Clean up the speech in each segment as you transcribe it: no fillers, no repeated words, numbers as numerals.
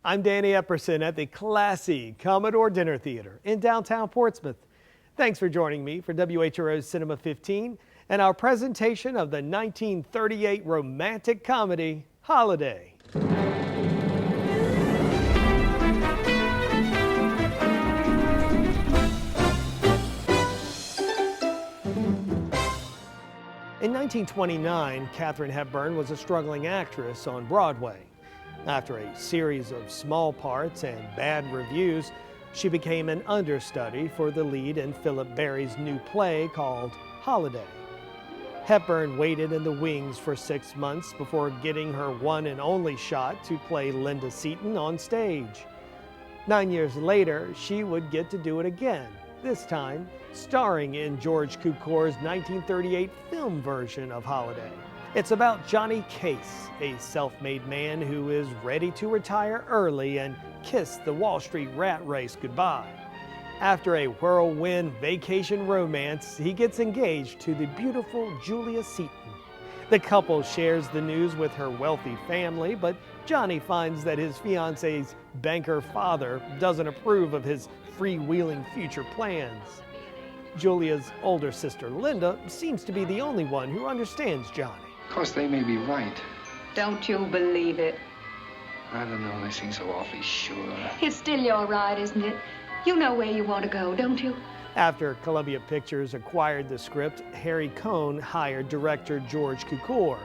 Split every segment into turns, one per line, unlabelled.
I'm Danny Epperson at the classy Commodore Dinner Theater in downtown Portsmouth. Thanks for joining me for WHRO Cinema 15 and our presentation of the 1938 romantic comedy, Holiday. In 1929, Katherine Hepburn was a struggling actress on Broadway. After a series of small parts and bad reviews, she became an understudy for the lead in Philip Barry's new play called Holiday. Hepburn waited in the wings for 6 months before getting her one and only shot to play Linda Seton on stage. 9 years later, she would get to do it again, this time starring in George Cukor's 1938 film version of Holiday. It's about Johnny Case, a self-made man who is ready to retire early and kiss the Wall Street rat race goodbye. After a whirlwind vacation romance, he gets engaged to the beautiful Julia Seton. The couple shares the news with her wealthy family, but Johnny finds that his fiance's banker father doesn't approve of his freewheeling future plans. Julia's older sister Linda seems to be the only one who understands Johnny.
Of course, they may be right.
Don't you believe it?
I don't know, they seem so awfully sure.
It's still your ride, isn't it? You know where you want to go, don't you?
After Columbia Pictures acquired the script, Harry Cohn hired director George Cukor.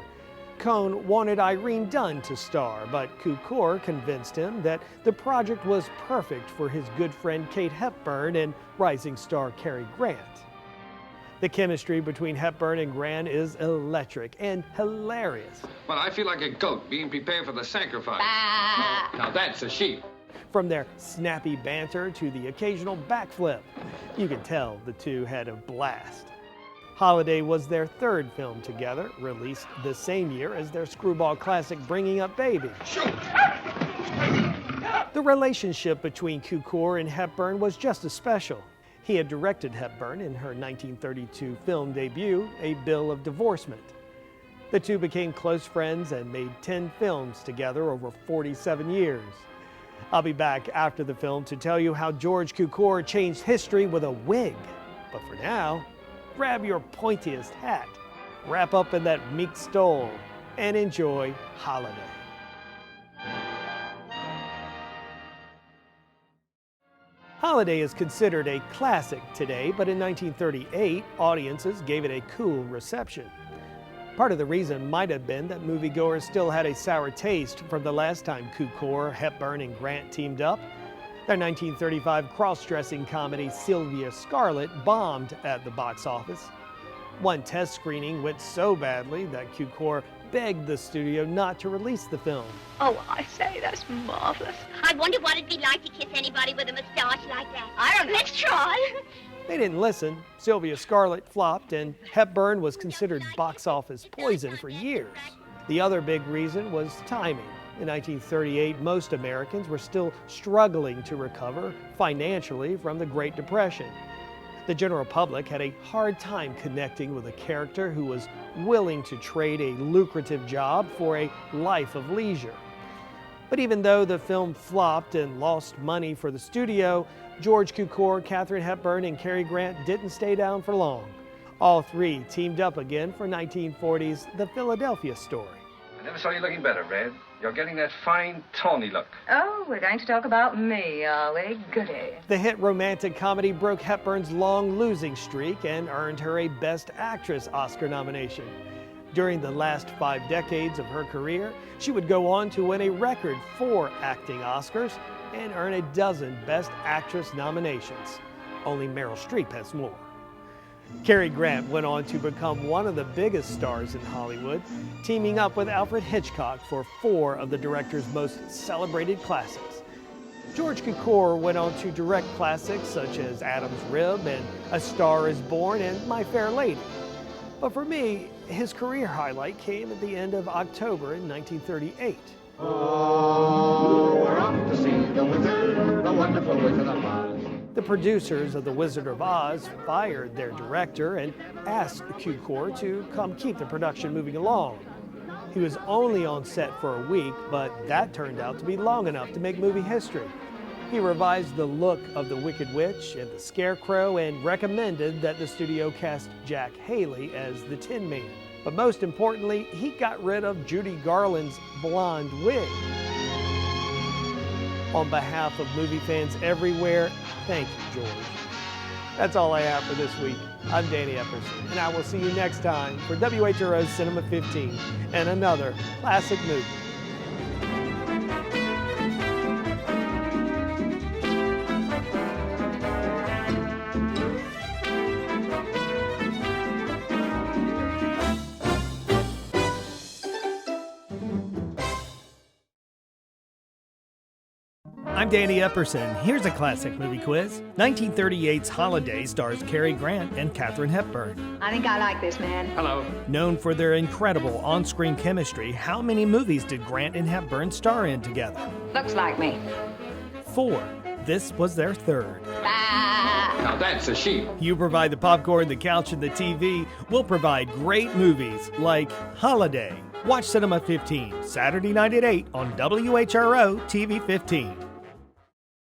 Cohn wanted Irene Dunne to star, but Cukor convinced him that the project was perfect for his good friend Kate Hepburn and rising star Cary Grant. The chemistry between Hepburn and Grant is electric and hilarious.
Well, I feel like a goat being prepared for the sacrifice. Now that's a sheep.
From their snappy banter to the occasional backflip, you can tell the two had a blast. Holiday was their third film together, released the same year as their screwball classic Bringing Up Baby. The relationship between Cukor and Hepburn was just as special. He had directed Hepburn in her 1932 film debut, A Bill of Divorcement. The two became close friends and made 10 films together over 47 years. I'll be back after the film to tell you how George Cukor changed history with a wig. But for now, grab your pointiest hat, wrap up in that meek stole, and enjoy Holiday. Holiday is considered a classic today, but in 1938, audiences gave it a cool reception. Part of the reason might have been that moviegoers still had a sour taste from the last time Cukor, Hepburn, and Grant teamed up. Their 1935 cross-dressing comedy Sylvia Scarlett bombed at the box office. One test screening went so badly that Cukor begged the studio not to release the film.
Oh, I say, that's marvelous.
I wonder what it'd be like to kiss anybody with a mustache like that.
I don't know.
Let's try.
They didn't listen. Sylvia Scarlett flopped, and Hepburn was considered box office poison for years. The other big reason was timing. In 1938, most Americans were still struggling to recover financially from the Great Depression. The general public had a hard time connecting with a character who was willing to trade a lucrative job for a life of leisure. But even though the film flopped and lost money for the studio, George Cukor, Katharine Hepburn, and Cary Grant didn't stay down for long. All three teamed up again for 1940's The Philadelphia Story.
I never saw you looking better, Red. You're getting that fine, tawny look.
Oh, we're going to talk about me, are we? Goody.
The hit romantic comedy broke Hepburn's long losing streak and earned her a Best Actress Oscar nomination. During the last 5 decades of her career, she would go on to win a record 4 acting Oscars and earn a dozen Best Actress nominations. Only Meryl Streep has more. Cary Grant went on to become one of the biggest stars in Hollywood, teaming up with Alfred Hitchcock for 4 of the director's most celebrated classics. George Cukor went on to direct classics such as Adam's Rib and A Star is Born and My Fair Lady. But for me, his career highlight came at the end of October in 1938.
Oh, we're off to see the wizard, the wonderful Wizard of Oz.
The producers of The Wizard of Oz fired their director and asked Cukor to come keep the production moving along. He was only on set for a week, but that turned out to be long enough to make movie history. He revised the look of the Wicked Witch and the Scarecrow and recommended that the studio cast Jack Haley as the Tin Man. But most importantly, he got rid of Judy Garland's blonde wig. On behalf of movie fans everywhere, thank you, George. That's all I have for this week. I'm Danny Epperson, and I will see you next time for WHRO Cinema 15 and another classic movie. I'm Danny Epperson. Here's a classic movie quiz. 1938's Holiday stars Cary Grant and Katherine Hepburn.
I think I like this man.
Hello.
Known for their incredible on-screen chemistry, how many movies did Grant and Hepburn star in together?
Looks like me.
4. This was their third.
Now that's a sheep.
You provide the popcorn, the couch, and the TV. We'll provide great movies like Holiday. Watch Cinema 15, Saturday night at 8 on WHRO TV 15.